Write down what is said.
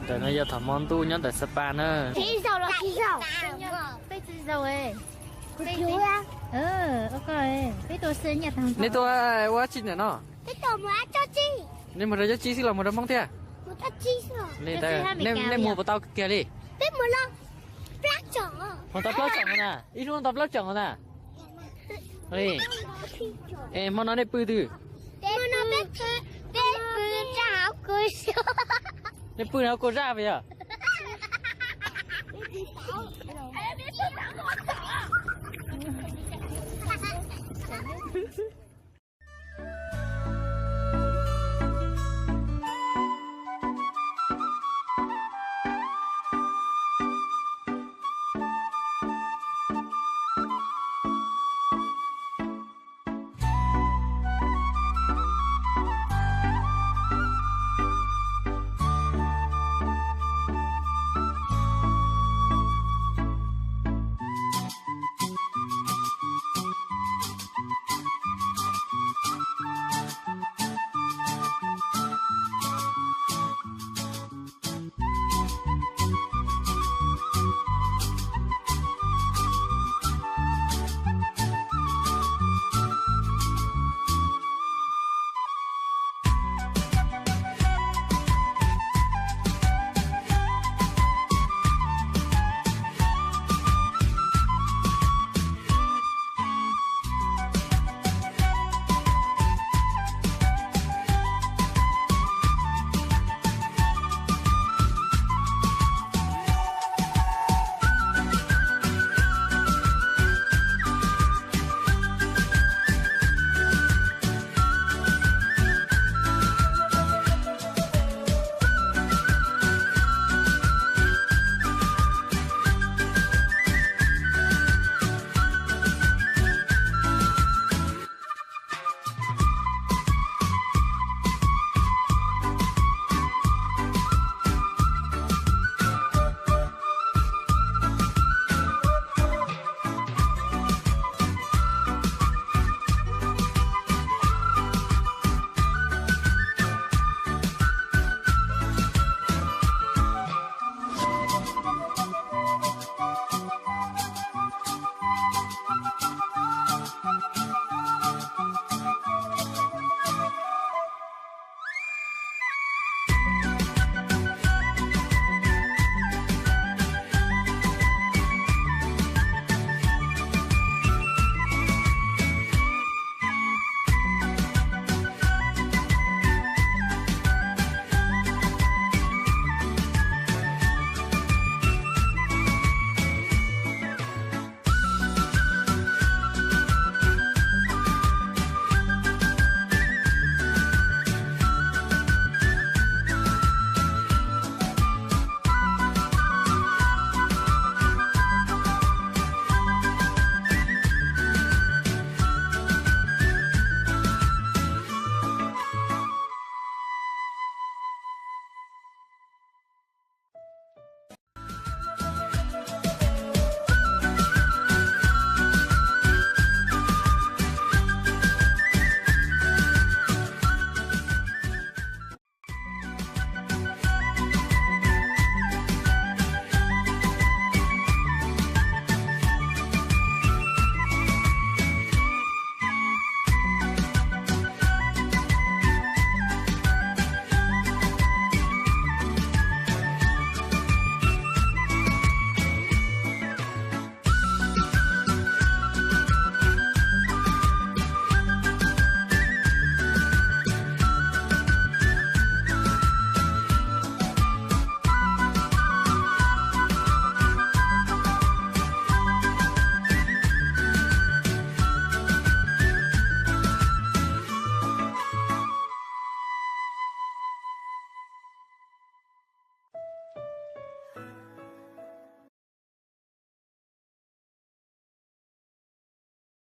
Tại nó giờ thầm món tu nhớ tại Sapa nữa. Khí dầu là khí dầu. Cái gì dầu ấy? Cái chú á. Ok. Cái tôi xin nhà thằng. Nên tôi quá chín nó. Cái tổ má cho chi. Nên mà ra cho chi xí là một đám mong thế. Một cho chi rồi. Nên ta nên mua vào tao kia đi. Biết một lần. Black chở. Không tao lót chồng nè. Ít luôn tao lót chồng nè. Đi. Em món nó đây bự từ. Mà nó biết bự ra áo cười xíu. Nên bự nào cô ra vậy à? Em biết bự nào cô ra.